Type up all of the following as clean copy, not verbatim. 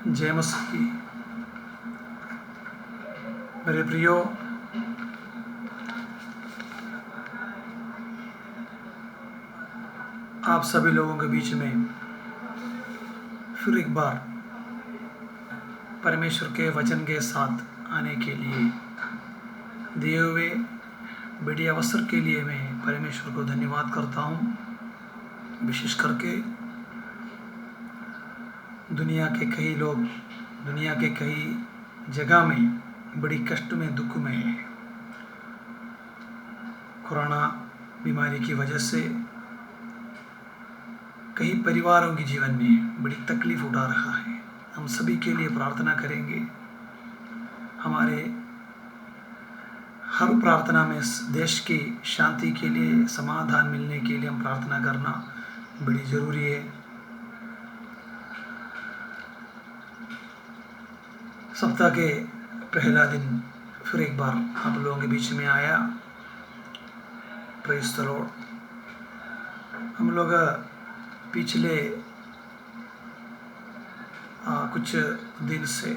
जय मसीह। मेरे प्रियो, आप सभी लोगों के बीच में फिर एक बार परमेश्वर के वचन के साथ आने के लिए दिए हुए बड़े अवसर के लिए मैं परमेश्वर को धन्यवाद करता हूँ। विशेष करके दुनिया के कई लोग दुनिया के कई जगह में बड़ी कष्ट में, दुख में है। कोरोना बीमारी की वजह से कई परिवारों के जीवन में बड़ी तकलीफ उठा रहा है। हम सभी के लिए प्रार्थना करेंगे। हमारे हर प्रार्थना में देश की शांति के लिए, समाधान मिलने के लिए हम प्रार्थना करना बड़ी ज़रूरी है। सप्ताह के पहला दिन फिर एक बार आप लोगों के बीच में आया। Praise the Lord. हम लोग पिछले कुछ दिन से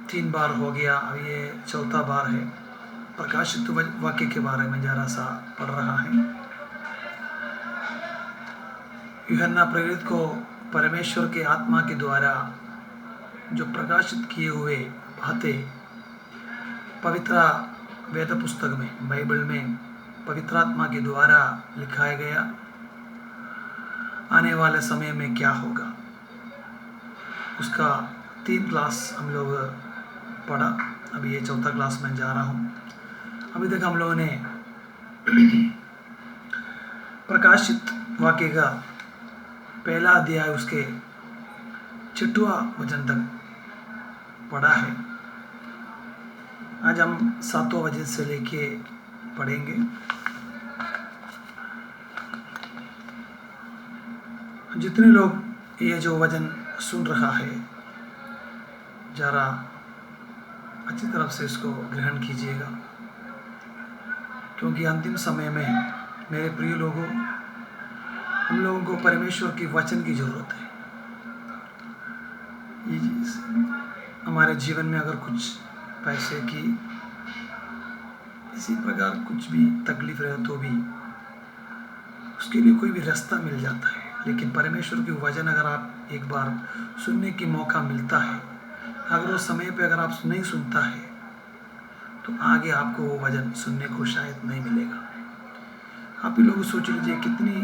3 बार हो गया, अब ये चौथा बार है। प्रकाशित वाक्य के बारे में जरा सा पढ़ रहा है। यूहन्ना प्रेरित को परमेश्वर के आत्मा के द्वारा जो प्रकाशित किए हुए बातें पवित्र वेद पुस्तक में, बाइबल में पवित्र आत्मा के द्वारा लिखाया गया, आने वाले समय में क्या होगा, उसका 3 क्लास हम लोग पढ़ा। अभी ये चौथा क्लास में जा रहा हूँ। अभी तक हम लोगों ने प्रकाशित वाक्य का पहला अध्याय उसके 6वां वचन तक पढ़ा है। आज हम 7वां वचन से लेके पढ़ेंगे। जितने लोग ये जो वचन सुन रहा है, जरा अच्छी तरफ से इसको ग्रहण कीजिएगा, क्योंकि अंतिम समय में मेरे प्रिय लोगों, हम लोगों को परमेश्वर की वचन की ज़रूरत है। हमारे जीवन में अगर कुछ पैसे की, इसी प्रकार कुछ भी तकलीफ रहे तो भी उसके लिए कोई भी रास्ता मिल जाता है। लेकिन परमेश्वर की वचन अगर आप एक बार सुनने की मौका मिलता है, अगर वो समय पे अगर आप नहीं सुनता है तो आगे आपको वो वचन सुनने को शायद नहीं मिलेगा। आप ही लोग सोच लीजिए, कितनी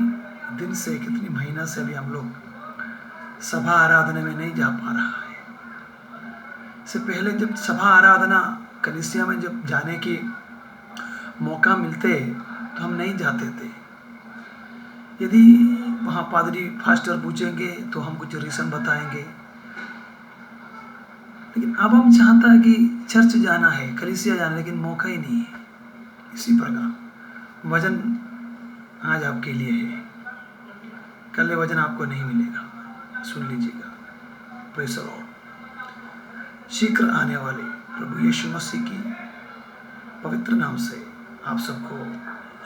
दिन से, कितनी महीना से अभी हम लोग सभा आराधना में नहीं जा पा रहा है। इससे पहले जब सभा आराधना कलीसिया में जब जाने की मौका मिलते तो हम नहीं जाते थे। यदि वहाँ पादरी फास्टर पूछेंगे तो हम कुछ रीज़न बताएंगे, लेकिन अब हम चाहता है कि चर्च जाना है, कलीसिया जाना है, लेकिन मौका ही नहीं है। इसी प्रकार वचन आज आपके लिए है, कल वचन आपको नहीं मिलेगा। सुन लीजिएगा। Praise the Lord. शीघ्र आने वाले प्रभु यीशु मसीह की पवित्र नाम से आप सबको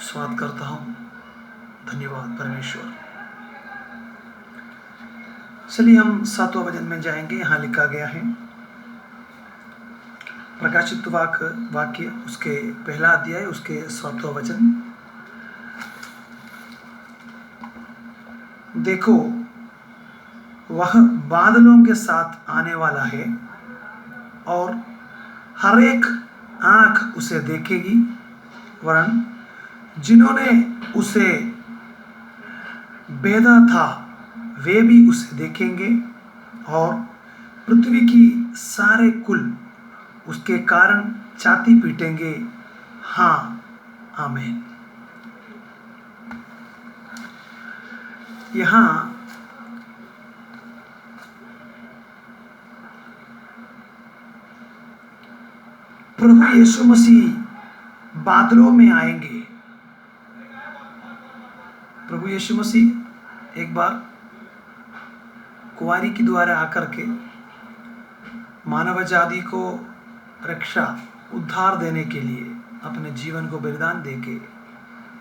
स्वागत करता हूँ। धन्यवाद परमेश्वर। चलिए हम 7वां वचन में जाएंगे। यहाँ लिखा गया है, प्रकाशित वाक्य उसके पहला अध्याय उसके 7वां वचन। देखो, वह बादलों के साथ आने वाला है और हर एक आंख उसे देखेगी, वरन जिन्होंने उसे बेधा था वे भी उसे देखेंगे, और पृथ्वी की सारे कुल उसके कारण छाती पीटेंगे। हाँ, आमीन। यहाँ प्रभु यीशु मसीह बादलों में आएंगे। प्रभु यीशु मसीह एक बार कुंवारी के द्वारा आकर के मानव जाति को रक्षा, उद्धार देने के लिए अपने जीवन को बलिदान देके,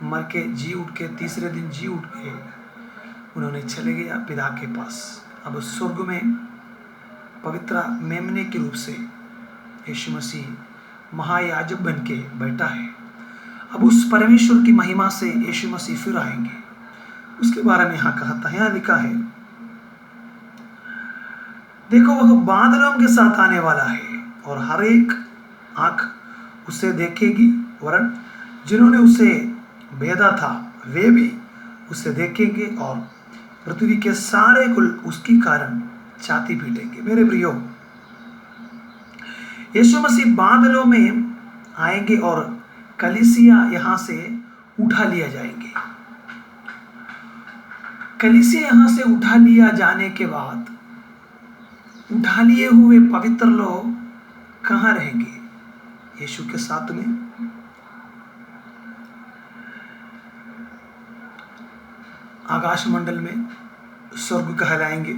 मर के जी उठ के, तीसरे दिन जी उठ के उन्होंने चले गया पिता के पास। अब स्वर्ग में पवित्र मेमने के रूप से यीशु मसीह महायाजक बन के बैठा है। अब उस परमेश्वर की महिमा से यीशु मसीह फिर आएंगे, उसके बारे में यहाँ कहता है, यहाँ लिखा है, देखो वह बादलों के साथ आने वाला है और हर एक आंख उसे देखेगी, वरन जिन्होंने उसे भेदा था वे भी उसे देखेंगे और पृथ्वी के सारे कुल उसकी कारण छाती पीटेंगे। मेरे प्रियो, यीशु मसीह बादलों में आएंगे और कलीसिया यहां से उठा लिया जाएंगे। कलीसिया यहां से उठा लिया जाने के बाद उठा लिए हुए पवित्र लोग कहां रहेंगे? यीशु के साथ में। आकाश मंडल में स्वर्ग कहलाएंगे,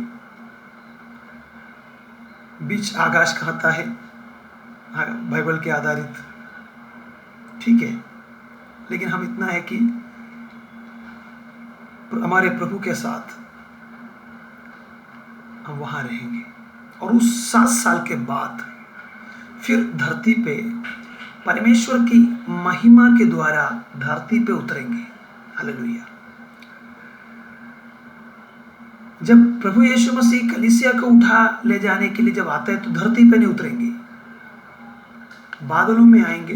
बीच आकाश कहता है बाइबल के आधारित, ठीक है। लेकिन हम इतना है कि हमारे प्रभु के साथ हम वहां रहेंगे और उस 7 साल के बाद फिर धरती पे परमेश्वर की महिमा के द्वारा धरती पे उतरेंगे। हालेलुया। जब प्रभु यीशु मसीह कलीसिया को उठा ले जाने के लिए जब आता है तो धरती पे नहीं उतरेंगे, बादलों में आएंगे,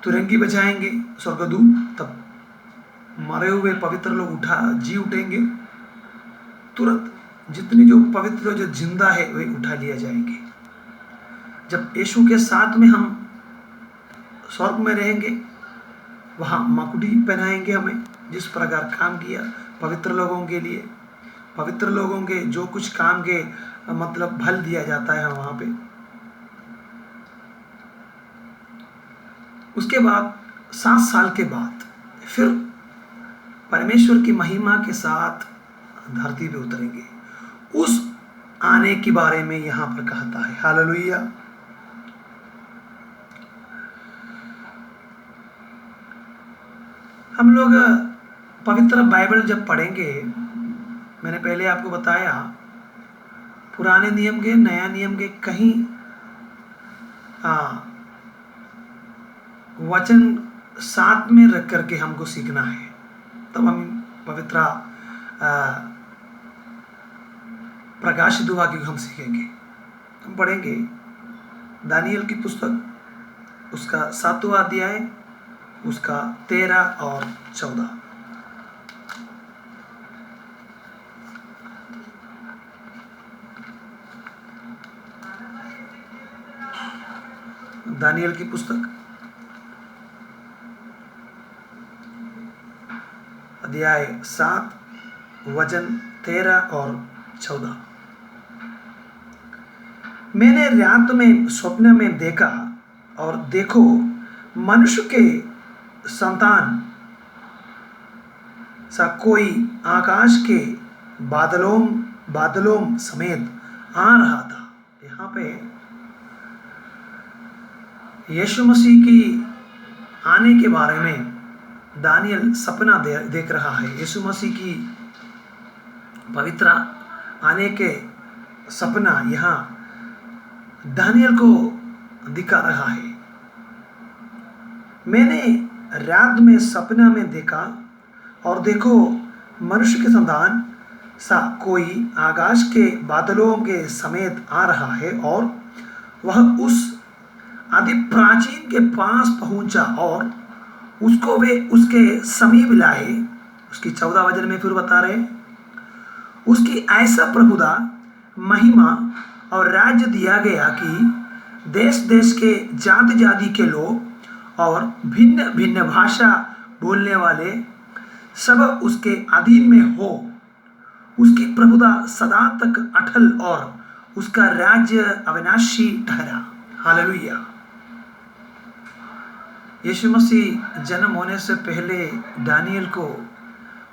तुरंगी बजाएंगे स्वर्गदूत, तब मरे हुए पवित्र लोग जी उठेंगे। तुरंत जितने जो पवित्र जो जिंदा है वे उठा लिया जाएंगे। जब यीशु के साथ में हम स्वर्ग में रहेंगे, वहां मकुटी पहनाएंगे हमें, जिस प्रकार काम किया पवित्र लोगों के लिए, पवित्र लोगों के जो कुछ काम के मतलब फल दिया जाता है वहां पे। उसके बाद 7 साल के बाद फिर परमेश्वर की महिमा के साथ धरती पे उतरेंगे। उस आने के बारे में यहां पर कहता है। हालेलुया। हम लोग पवित्र बाइबल जब पढ़ेंगे, मैंने पहले आपको बताया पुराने नियम के नया नियम के कहीं वचन साथ में रख करके हमको सीखना है, तब हम पवित्र प्रकाशित वाक्य हम सीखेंगे। हम पढ़ेंगे दानियल की पुस्तक, उसका 7वां अध्याय, उसका 13 और 14। दानियल की पुस्तक अध्याय 7 वचन 13 और 14। मैंने रात में स्वप्न में देखा और देखो मनुष्य के संतान सा कोई आकाश के बादलों समेत आ रहा था। यहाँ पे यीशु मसीह की आने के बारे में दानियल सपना देख रहा है। यीशु मसीह की पवित्र आने के सपना यहाँ दानियल को दिखा रहा है। मैंने रात में सपना में देखा और देखो मनुष्य के संतान सा कोई आकाश के बादलों के समेत आ रहा है और वह उस आदि प्राचीन के पास पहुंचा और उसको वे उसके समीप लाए। उसकी 14 वचन में फिर बता रहे, उसकी ऐसा प्रभुता, महिमा और राज्य दिया गया कि देश देश के जाति जाति के लोग और भिन्न भिन्न भाषा बोलने वाले सब उसके अधीन में हो। उसकी प्रभुता सदा तक अटल और उसका राज्य अविनाशी ठहरा। हालेलुया। यीशु मसीह जन्म होने से पहले दानियल को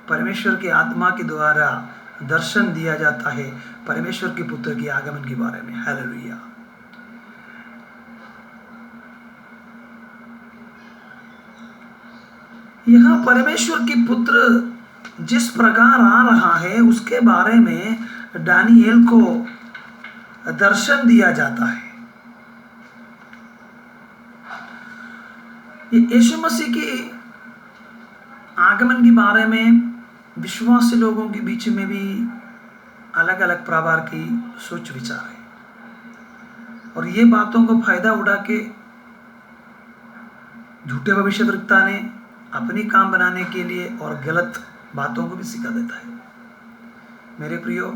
परमेश्वर की आत्मा के द्वारा दर्शन दिया जाता है परमेश्वर के पुत्र के आगमन के बारे में। हालेलुया। यहाँ परमेश्वर की पुत्र जिस प्रकार आ रहा है उसके बारे में दानियेल को दर्शन दिया जाता है। ये यीशु मसीह की आगमन के बारे में विश्वासी लोगों के बीच में भी अलग अलग प्रकार की सोच विचार है, और ये बातों को फायदा उठा के झूठे भविष्यद्वक्ता ने अपनी काम बनाने के लिए और गलत बातों को भी सिखा देता है। मेरे प्रियो,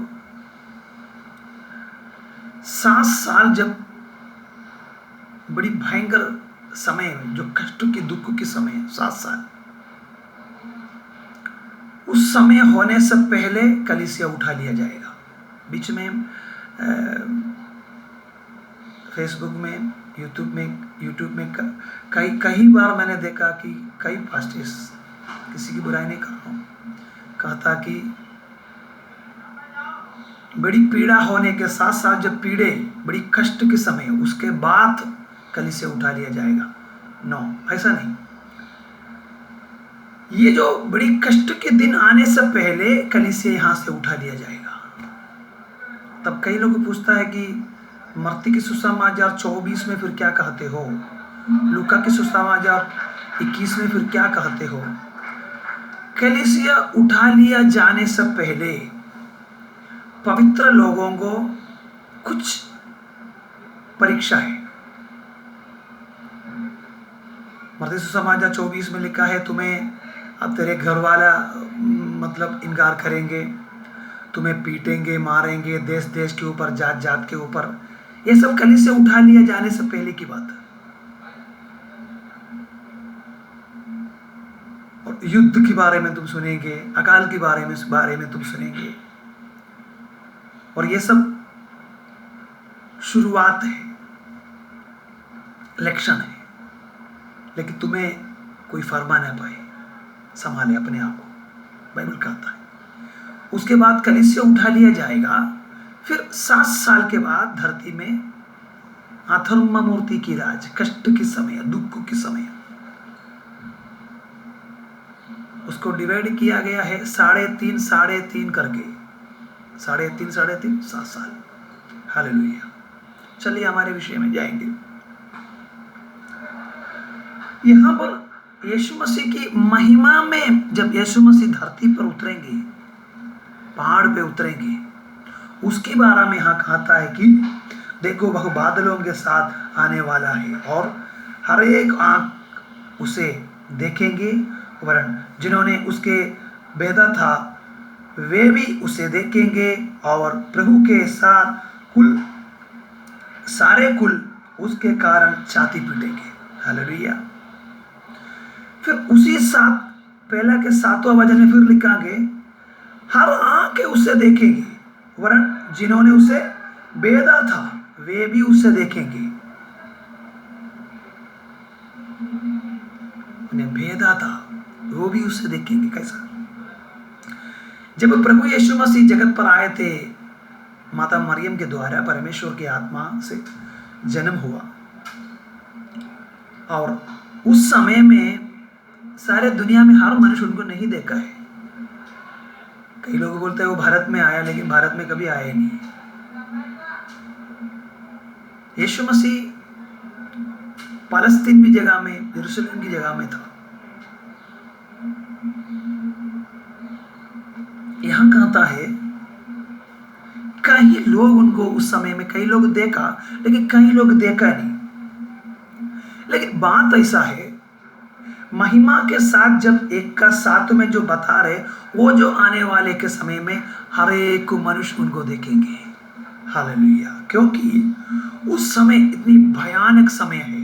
7 साल जब बड़ी भयंकर समय है, जो कष्ट की दुख के समय है, 7 साल, उस समय होने से पहले कलीसिया उठा लिया जाएगा। बीच में फेसबुक में, यूट्यूब में कई बार मैंने देखा कि कई पास्टर्स, किसी की बुराई नहीं कर रहा हूँ, कहता कि बड़ी पीड़ा होने के साथ साथ जब पीड़े बड़ी कष्ट के समय उसके बाद कलीसिया उठा लिया जाएगा। नो, ऐसा नहीं। ये जो बड़ी कष्ट के दिन आने से पहले कलीसिया यहाँ से उठा लिया जाएगा। तब कई लोग पूछता है कि मत्ती की सुसमाचार 24 में फिर क्या कहते हो, लूका की सुसमाचार 21 में फिर क्या कहते हो। कलीसिया उठा लिया जाने से पहले पवित्र लोगों को कुछ परीक्षा है। मत्ती सुसमाचार 24 में लिखा है, तुम्हें अब तेरे घर वाला मतलब इनकार करेंगे, तुम्हें पीटेंगे, मारेंगे, देश देश के ऊपर, जात जात के ऊपर। ये सब कलीसिया उठा लिया जाने से पहले की बात है। और युद्ध के बारे में तुम सुनेंगे, अकाल के बारे में तुम सुनेंगे, और ये सब शुरुआत है, इलेक्शन है। लेकिन तुम्हें कोई फरमा ना पाए, संभाले अपने आप को, बाइबल कहता है। उसके बाद कलीसिया उठा लिया जाएगा। फिर 7 साल के बाद धरती में अधर्म मूर्ति की राज, कष्ट के समय, दुख के समय, उसको डिवाइड किया गया है 3.5 करके, 3.5 7 साल। हालेलुया। चलिए हमारे विषय में जाएंगे। यहां पर यीशु मसीह की महिमा में जब यीशु मसीह धरती पर उतरेंगे, पहाड़ पे उतरेंगे, उसके बारे में यहाँ कहता है कि देखो वह बादलों के साथ आने वाला है और हर एक आंख उसे देखेंगे, वरन जिन्होंने उसके भेदा था वे भी उसे देखेंगे, और प्रभु के साथ सारे कुल उसके कारण छाती पीटेंगे। हालेलुया। फिर उसी पहला के 7वां वचन में फिर लिखेंगे, हर आंखें उसे देखेंगे, वरन जिन्होंने उसे भेदा था वे भी उसे देखेंगे। उन्हें भेदा था वो भी उसे देखेंगे। कैसा? जब प्रभु यीशु मसीह जगत पर आए थे, माता मरियम के द्वारा परमेश्वर की आत्मा से जन्म हुआ, और उस समय में सारे दुनिया में हर मनुष्य उनको नहीं देखा है। कई लोग बोलते हैं वो भारत में आया, लेकिन भारत में कभी आया नहीं। यीशु मसीह पालस्तीन की जगह में, यरूशलेम की जगह में था। यहां कहता है कई लोग उनको उस समय में, कई लोग देखा लेकिन कई लोग देखा नहीं। लेकिन बात ऐसा है, महिमा के साथ जब 1:7 में जो बता रहे, वो जो आने वाले के समय में हर एक मनुष्य उनको देखेंगे। हालेलुया। क्योंकि उस समय इतनी भयानक समय है,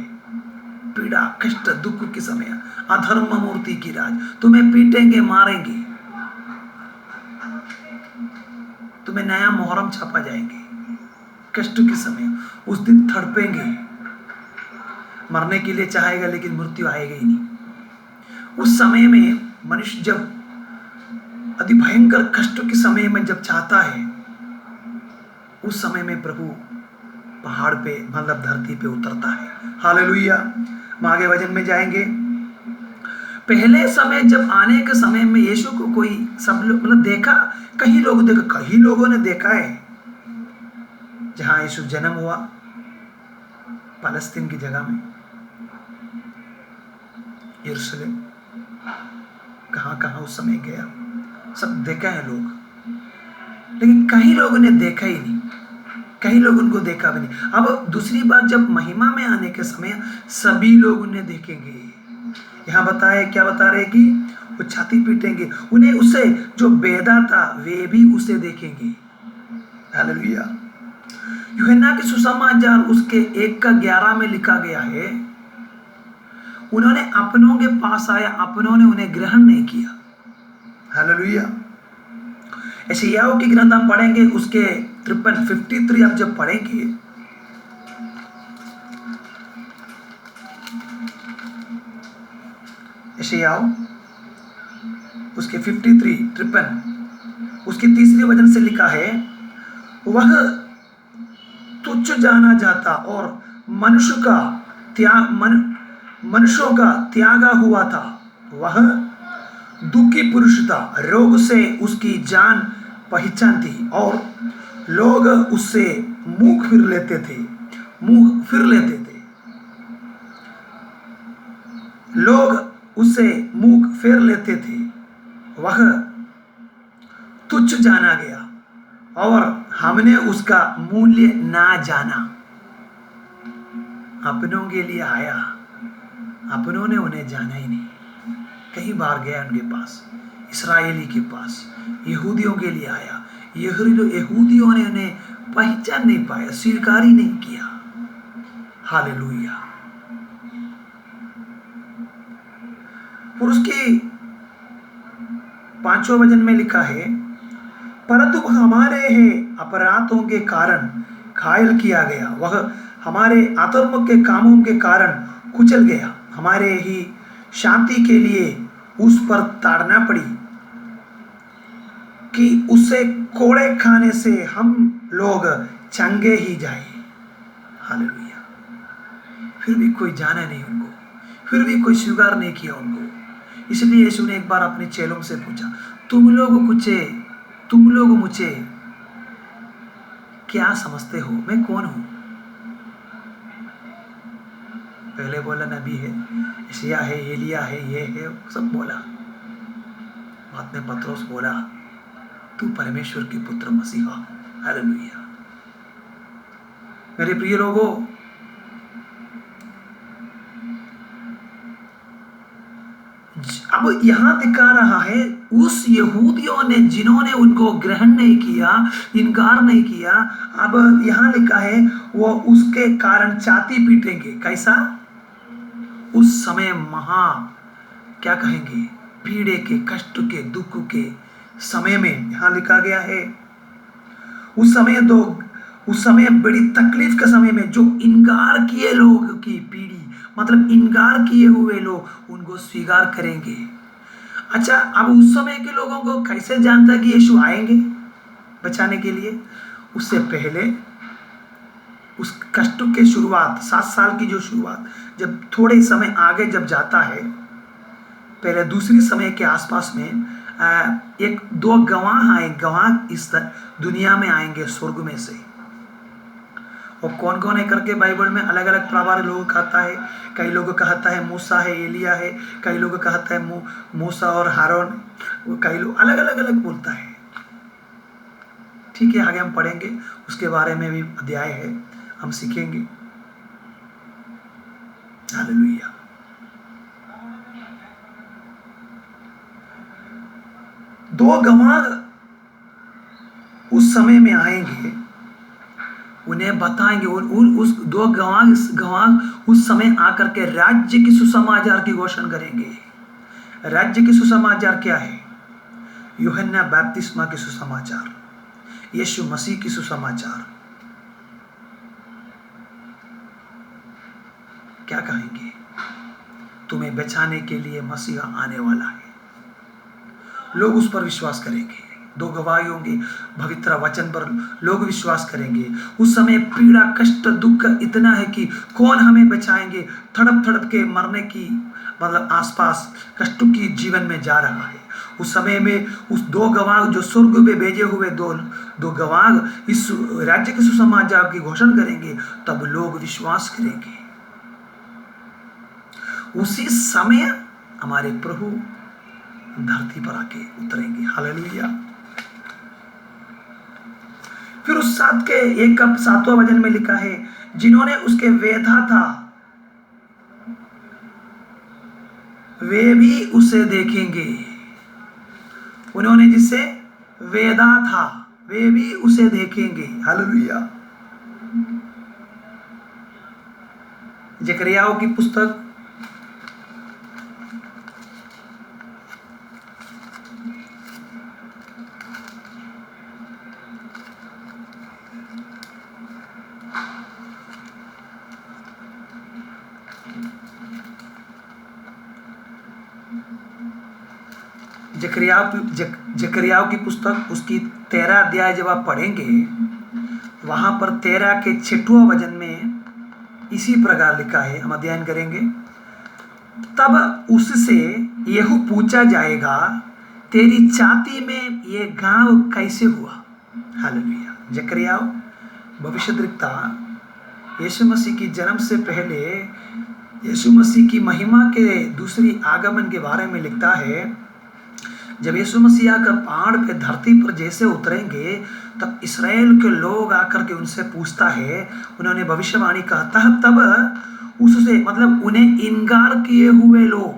पीड़ा, कष्ट, दुख के समय, अधर्म मूर्ति की राज, तुम्हें पीटेंगे, मारेंगे, तुम्हें नया मुहर्रम छापा जाएंगे। कष्ट के समय उस दिन तड़पेंगे, मरने के लिए चाहेगा लेकिन मृत्यु आएगी ही नहीं। उस समय में मनुष्य जब अति भयंकर कष्ट के समय में जब चाहता है, उस समय में प्रभु पहाड़ पे, मतलब धरती पे उतरता है। हालेलुया। हम आगे वचन में जाएंगे। पहले समय जब आने के समय में यीशु को कोई सब लोग मतलब देखा, कई लोगों ने देखा है जहां यीशु जन्म हुआ पालस्तीन की जगह में, यरूशलेम, कहां कहां उस समय गया, सब देखा है लोग, लेकिन कई लोगों ने देखा ही नहीं, कई लोग उनको देखा भी नहीं। अब दूसरी बात, जब महिमा में आने के समय सभी लोग उन्हें देखेंगे। यहाँ बताए, क्या बता रहे कि वो छाती पीटेंगे, उन्हें उससे जो बेदा था वे भी उसे देखेंगे। हालेलुया। यूहन्ना के सुसमाचार उसके 1:11 में लिखा गया है, उन्होंने अपनों के पास आया, अपनों ने उन्हें ग्रहण नहीं किया। हालेलुया। यशायाह की ग्रंथ हम पढ़ेंगे, उसके 53 आप जब पढ़ेंगे, यशायाह उसके 53 उसकी तीसरी वचन से लिखा है, वह तुच्छ जाना जाता और मनुष्यों का त्यागा हुआ था, वह दुखी पुरुष था, रोग से उसकी जान पहचान थी और लोग उससे मुंह फिर लेते थे, लोग उससे मुंह फेर लेते थे। वह तुच्छ जाना गया और हमने उसका मूल्य ना जाना। अपनों के लिए आया, अपनों ने उन्हें जाना ही नहीं। कई बार गया उनके पास, इस्राएली के पास, यहूदियों के लिए आया, यहूदियों ने उन्हें पहचान नहीं पाया, स्वीकार ही नहीं किया। हालेलुया। और उसके 5वें वचन में लिखा है, परंतु हमारे ही अपराधों के कारण घायल किया गया, वह हमारे अधर्म के कामों के कारण कुचल गया, हमारे ही शांति के लिए उस पर ताड़ना पड़ी कि उसे कोड़े खाने से हम लोग चंगे ही जाए। हालेलुया। फिर भी कोई जाना नहीं उनको, फिर भी कोई स्वीकार नहीं किया उनको। इसलिए यीशु ने एक बार अपने चेलों से पूछा, तुम लोग मुझे क्या समझते हो, मैं कौन हूं? पहले बोला नबी है, यशायाह है, एलिया है, ये है, सब बोला। बाद में पतरस बोला, तू परमेश्वर के पुत्र मसीहा। हालेलुया। मेरे प्रिय लोगों, अब यहां दिखा रहा है, उस यहूदियों ने जिन्होंने उनको ग्रहण नहीं किया, इनकार नहीं किया, अब यहां लिखा है वो उसके कारण छाती पीटेंगे। कैसा? उस समय क्या कहेंगे, पीड़े के, कष्ट के, दुख के समय में, यहां लिखा गया है उस समय बड़ी तकलीफ के समय में जो इनकार किए लोग की पीढ़ी, मतलब इनकार किए हुए लोग उनको स्वीकार करेंगे। अच्छा, अब उस समय के लोगों को कैसे जानता कि यीशु आएंगे बचाने के लिए? उससे पहले उस कष्ट के शुरुआत, 7 साल की जो शुरुआत, जब थोड़े समय आगे जब जाता है, पहले दूसरी समय के आसपास में 1-2 गवाह इस दुनिया में आएंगे स्वर्ग में से। और कौन कौन है करके बाइबल में अलग अलग प्रकार लोग कहता है। कई लोग कहता है मूसा है, एलिया है, कई लोग कहता है मूसा और हारून, कई लोग अलग अलग बोलता है। ठीक है, आगे हम पढ़ेंगे, उसके बारे में भी अध्याय है, हम सीखेंगे। हालेलुया। दो गवाह उस समय में आएंगे, उन्हें बताएंगे, उस 2 गवाह उस समय आकर के राज्य की सुसमाचार की घोषणा करेंगे। राज्य की सुसमाचार क्या है? यूहन्ना बपतिस्मा की सुसमाचार, यीशु मसीह की सुसमाचार। क्या कहेंगे? तुम्हें बचाने के लिए मसीहा आने वाला है। लोग उस पर विश्वास करेंगे। दो गवाही होंगे, पवित्र वचन पर लोग विश्वास करेंगे। उस समय पीड़ा, कष्ट, दुख इतना है कि कौन हमें बचाएंगे, तड़प तड़प के मरने की मतलब आसपास कष्टों की जीवन में जा रहा है। उस समय में उस दो गवाह जो स्वर्ग में भेजे हुए दो गवाह इस राज्य के सुसमाचार की घोषणा करेंगे, तब लोग विश्वास करेंगे। उसी समय हमारे प्रभु धरती पर आके उतरेंगे। हालेलुया। फिर उस 7वां वचन में लिखा है, जिन्होंने उसके वेधा था वे भी उसे देखेंगे। उन्होंने जिससे वेदा था वे भी उसे देखेंगे। हालेलुया। जकरियाओं की पुस्तक जकरियाओं की पुस्तक उसकी 13 अध्याय जब आप पढ़ेंगे, वहां पर 13 के 6वां वचन में इसी प्रकार लिखा है, हम अध्ययन करेंगे। तब उससे यह पूछा जाएगा, तेरी छाती में ये घाव कैसे हुआ। हालेलुया। जकरियाओं भविष्यद्वक्ता यीशु मसीह की जन्म से पहले यीशु मसीह की महिमा के दूसरी आगमन के बारे में लिखता है। जब यीशु मसीह आकर पहाड़ पे धरती पर जैसे उतरेंगे, तब इस्राएल के लोग आकर के उनसे पूछता है, उन्होंने भविष्यवाणी कहा था, तब उससे मतलब उन्हें इनकार किए हुए लोग,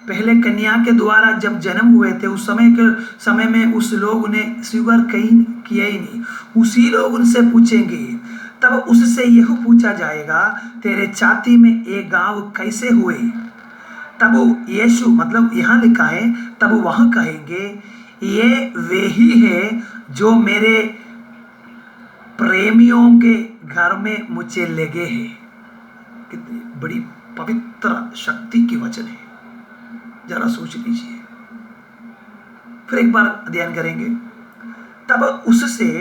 पहले कन्या के द्वारा जब जन्म हुए थे उस समय में उस लोग उन्हें स्वीकार किया ही नहीं, उसी लोग उनसे पूछेंगे। तब उससे यह पूछा जाएगा, तेरे छाती में एक घाव कैसे हुए। तब यीशु मतलब यहाँ लिखा है, तब वह कहेंगे, ये वे ही है जो मेरे प्रेमियों के घर में मुझे लगे हैं। कितनी बड़ी पवित्र शक्ति की वचन है, जरा सोच लीजिए। फिर एक बार अध्ययन करेंगे। तब उससे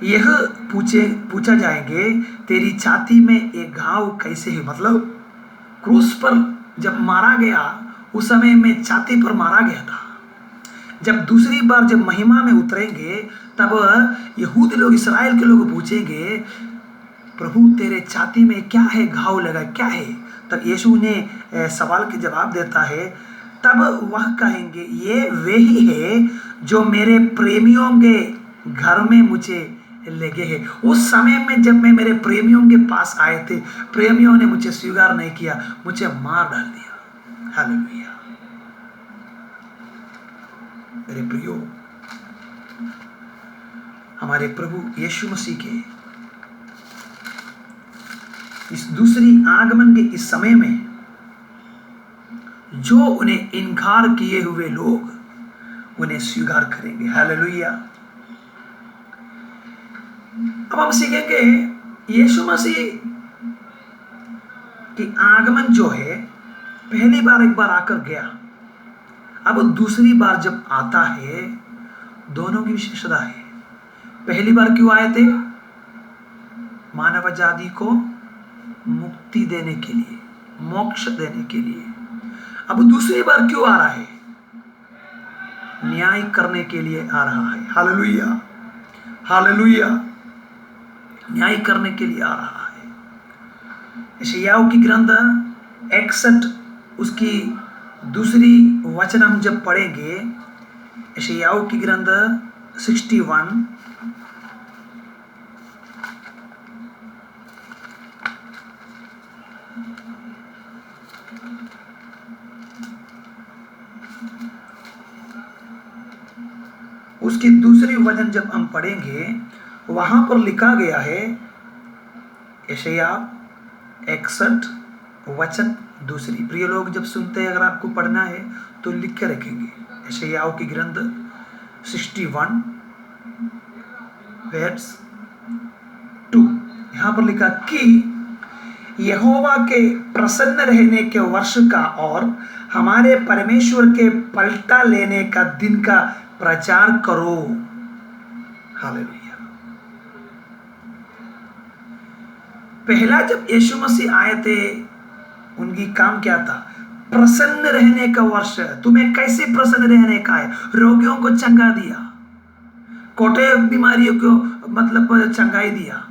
यह पूछा जाएंगे, तेरी छाती में एक घाव कैसे है। मतलब क्रूस पर जब मारा गया उस समय में छाती पर मारा गया था। जब दूसरी बार जब महिमा में उतरेंगे, तब यहूदी लोग, इस्राएल के लोग पूछेंगे, प्रभु तेरे छाती में क्या है, घाव लगा क्या है। तब यीशु ने सवाल के जवाब देता है, तब वह कहेंगे, ये वे ही है जो मेरे प्रेमियों के घर में मुझे लगे हैं। उस समय में जब मैं मेरे प्रेमियों के पास आए थे, प्रेमियों ने मुझे स्वीकार नहीं किया, मुझे मार डाल दिया। हालेलुया। मेरे प्रियो, हमारे प्रभु यीशु मसीह के इस दूसरी आगमन के इस समय में जो उन्हें इनकार किए हुए लोग उन्हें स्वीकार करेंगे। हालेलुया। अब हम सीखेंगे यीशु मसीह की आगमन जो है, पहली बार एक बार आकर गया, अब दूसरी बार जब आता है, दोनों की विशेषता है। पहली बार क्यों आए थे? मानव जाति को मुक्ति देने के लिए, मोक्ष देने के लिए। अब दूसरी बार क्यों आ रहा है? न्याय करने के लिए आ रहा है। Hallelujah, hallelujah. न्याय करने के लिए आ रहा है। यशायाह की ग्रंथ 61 उसकी दूसरी वचन हम जब पढ़ेंगे, यशायाह की ग्रंथ 61 उसकी दूसरी वचन जब हम पढ़ेंगे, वहां पर लिखा गया है, यशायाह 61 वचन दूसरी। प्रिय लोग, जब सुनते हैं, अगर आपको पढ़ना है तो लिख के रखेंगे। यशायाह की ग्रंथ 61 वर्स 2, यहां पर लिखा कि यहोवा के प्रसन्न रहने के वर्ष का और हमारे परमेश्वर के पलटा लेने का दिन का प्रचार करो। हालेलुया। पहला जब यीशु मसीह आए थे, उनकी काम क्या था? प्रसन्न रहने का वर्ष है। तुम्हें कैसे प्रसन्न रहने का है? रोगियों को चंगा दिया, कोटे बीमारियों को मतलब चंगाई दिया,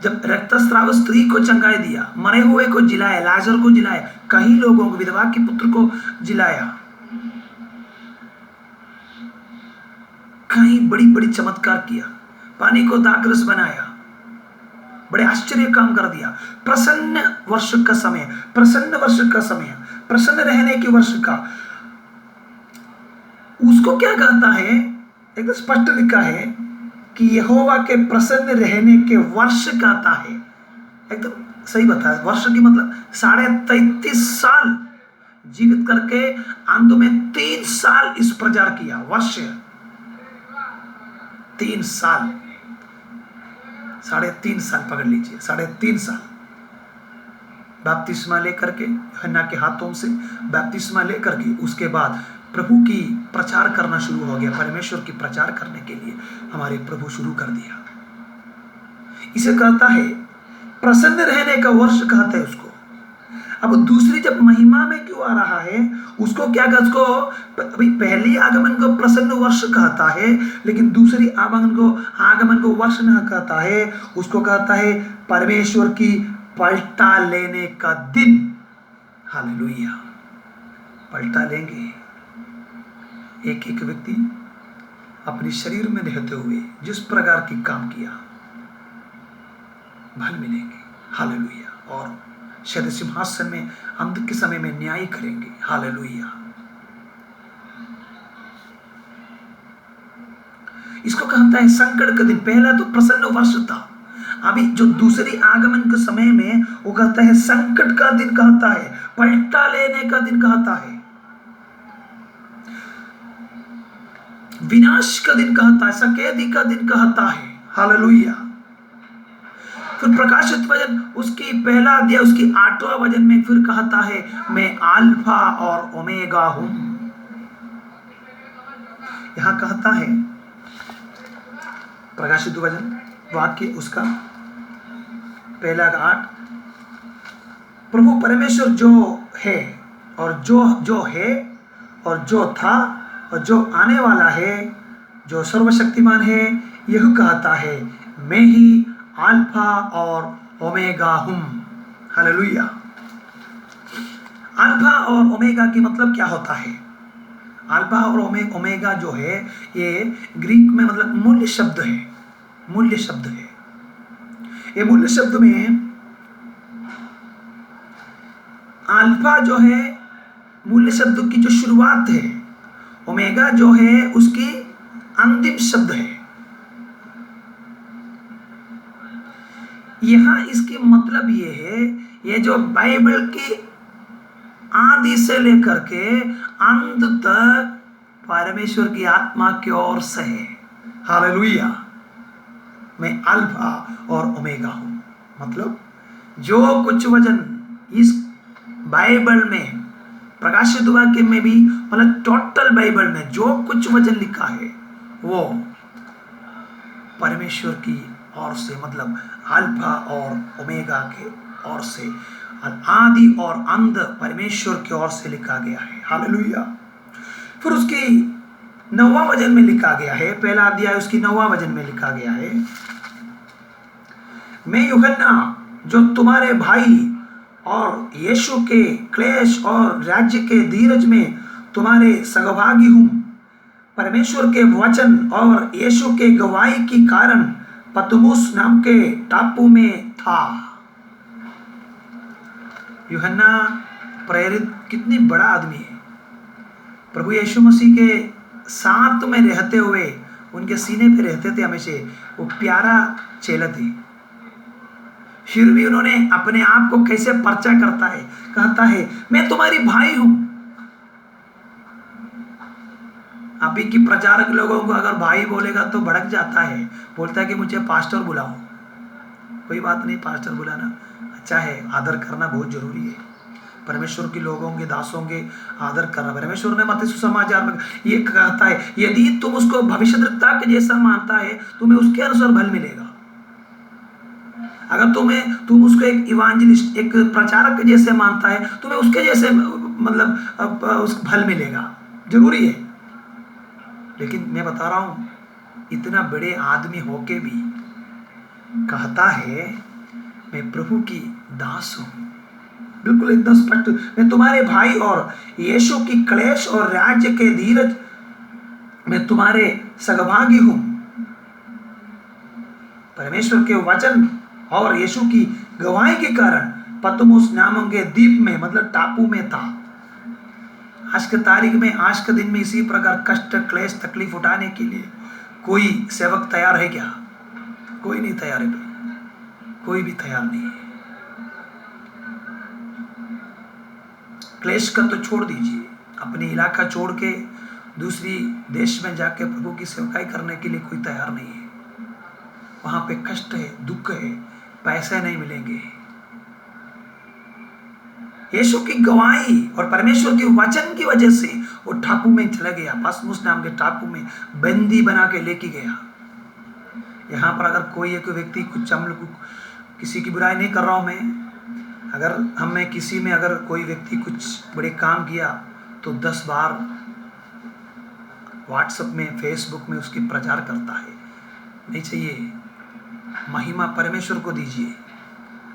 जब रक्तस्राव स्त्री को चंगाई दिया, मरे हुए को जिलाया, लाजर को जिलाया, कई लोगों को, विधवा के पुत्र को जिलाया, कई बड़ी बड़ी चमत्कार किया, पानी को दाखरस बनाया, बड़े आश्चर्य काम कर दिया। प्रसन्न वर्ष का समय, प्रसन्न वर्ष का समय, प्रसन्न रहने के वर्ष का, उसको क्या कहता है? एकदम स्पष्ट लिखा है कि यहोवा के प्रसन्न रहने के वर्ष कहता है। एकदम सही बताया। वर्ष की मतलब 33.5 साल जीवित करके अंत में 3 साल इस प्रचार किया। वर्ष 3 साल, 3.5 साल पकड़ लीजिए, 3.5 साल बपतिस्मा लेकर के, यूहन्ना के हाथों से बपतिस्मा लेकर के, उसके बाद प्रभु की प्रचार करना शुरू हो गया। परमेश्वर की प्रचार करने के लिए हमारे प्रभु शुरू कर दिया। इसे कहता है प्रसन्न रहने का वर्ष कहते हैं उसको। अब दूसरी जब महिमा में क्यों आ रहा है, उसको क्या कहता है? उसको अभी पहली आगमन को प्रसन्न वर्ष कहता है, लेकिन दूसरी आगमन को वर्ष न कहता है, उसको कहता है परमेश्वर की पलटा लेने का दिन। हालेलुया। पलटा लेंगे। एक एक व्यक्ति अपने शरीर में रहते हुए जिस प्रकार की काम किया, फल मिलेंगे। हालेलुया। और शायद सिंहासन में अंत के समय में न्याय करेंगे। हालेलुया। इसको कहता है संकट का दिन। पहला तो प्रसन्न वर्ष था, अभी जो दूसरी आगमन के समय में वो कहता है संकट का दिन कहता है, पलटा लेने का दिन कहता है, विनाश का दिन कहता है, सकेदी का दिन कहता है। हालेलुया। फिर प्रकाशित वचन उसकी पहला अध्याय उसकी 8वां वचन में फिर कहता है मैं अल्फा और ओमेगा हूं। यहां कहता है प्रकाशित वचन वाक्य उसका पहला 8, प्रभु परमेश्वर जो है और जो है और जो था और जो आने वाला है, जो सर्वशक्तिमान है, यह कहता है मैं ही अल्फा और ओमेगा हूं। हालेलुया। अल्फा और ओमेगा की मतलब क्या होता है? अल्फा और ओमेगा जो है ये ग्रीक में मतलब मूल्य शब्द है। मूल्य शब्द है। ये मूल्य शब्द में अल्फा जो है मूल्य शब्द की जो शुरुआत है, ओमेगा जो है उसकी अंतिम शब्द है। यहां इसकी मतलब ये है, ये जो बाइबल की आदि से लेकर के अंत तक परमेश्वर की आत्मा की ओर से है। हालेलुया। मैं अल्फा और ओमेगा हूं। मतलब जो कुछ वचन इस बाइबल में प्रकाशित वाक्य में भी, मतलब टोटल बाइबल में जो कुछ वचन लिखा है वो परमेश्वर की ओर से, मतलब अल्फा और ओमेगा के ओर से, आदि और अंत परमेश्वर की ओर से लिखा गया है। हालेलुया। फिर उसकी 9वां वचन में लिखा गया है, पहला अध्याय उसकी 9वां वचन में लिखा गया है मैं यूहन्ना जो तुम्हारे भाई और यीशु के क्लेश और राज्य के धीरज में तुम्हारे सहभागी हूं, परमेश्वर के वचन और यीशु के गवाही के कारण पतमुस नाम के टापू में था। यूहन्ना प्रेरित कितनी बड़ा आदमी है। प्रभु यीशु मसीह के साथ में रहते हुए उनके सीने पे रहते थे हमेशा। वो प्यारा चेला थे, फिर भी उन्होंने अपने आप को कैसे पर्चा करता है, कहता है मैं तुम्हारी भाई हूं। अभी की प्रचारक लोगों को अगर भाई बोलेगा तो भड़क जाता है, बोलता है कि मुझे पास्टर बुलाओ। कोई बात नहीं, पास्टर बुलाना अच्छा है, आदर करना बहुत जरूरी है, परमेश्वर के लोगों के, दासों के आदर करना। परमेश्वर ने मत्ती सुसमाचार में ये कहता है, यदि तुम उसको भविष्यद्वक्ता के जैसा मानता है, तुम्हें उसके अनुसार फल मिलेगा। अगर तुम उसको एक इवांजलिस्ट, एक प्रचारक के जैसे मानता है, तुम्हें उसके जैसे मतलब उसको फल मिलेगा, जरूरी है। लेकिन मैं बता रहा हूं, इतना बड़े आदमी होके भी कहता है मैं प्रभु की दास हूं। बिल्कुल एकदम स्पष्ट, मैं तुम्हारे भाई और यीशु की क्लेश और राज्य के धीरज में तुम्हारे सहभागी हूं। परमेश्वर के वचन और यीशु की गवाही के कारण पतमुस नामक के द्वीप में, मतलब टापू में था। आज के तारीख में, आज के दिन में इसी प्रकार कष्ट, क्लेश, तकलीफ उठाने के लिए कोई सेवक तैयार है क्या? कोई नहीं तैयार है, कोई भी तैयार नहीं है। क्लेश का तो छोड़ दीजिए, अपने इलाका छोड़ के दूसरी देश में जाके प्रभु की सेवकाई करने के लिए कोई तैयार नहीं है। वहां पे कष्ट है, दुख है, पैसे नहीं मिलेंगे। यीशु की गवाही और परमेश्वर के वचन की वजह से वो टापू में चला गया, पतमुस नाम के टापू में बंदी बना के लेके गया। यहाँ पर अगर कोई एक व्यक्ति, कुछ हम लोग किसी की बुराई नहीं कर रहा हूं मैं, अगर हमें किसी में अगर कोई व्यक्ति कुछ बड़े काम किया तो 10 बार व्हाट्सएप में, फेसबुक में उसकी प्रचार करता है। नहीं चाहिए, महिमा परमेश्वर को दीजिए,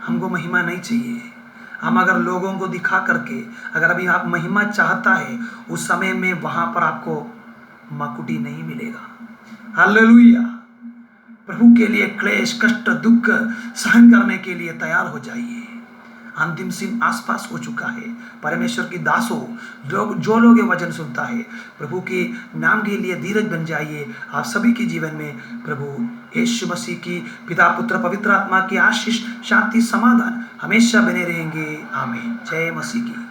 हमको महिमा नहीं चाहिए। हम अगर लोगों को दिखा करके, अगर अभी आप महिमा चाहता है, उस समय में वहां पर आपको मकुटी नहीं मिलेगा। हालेलुया। प्रभु के लिए क्लेश, कष्ट, दुख सहन करने के लिए तैयार हो जाइए। अंतिम दिन आसपास हो चुका है। परमेश्वर की दासों, जो लोग ये वचन सुनता है, प्रभु के नाम के लिए धीरज बन जाइए। आप सभी के जीवन में प्रभु यीशु मसीह की पिता, पुत्र, पवित्र आत्मा की आशीष, शांति, समाधान हमेशा बने रहेंगे। आमीन। जय मसीह की।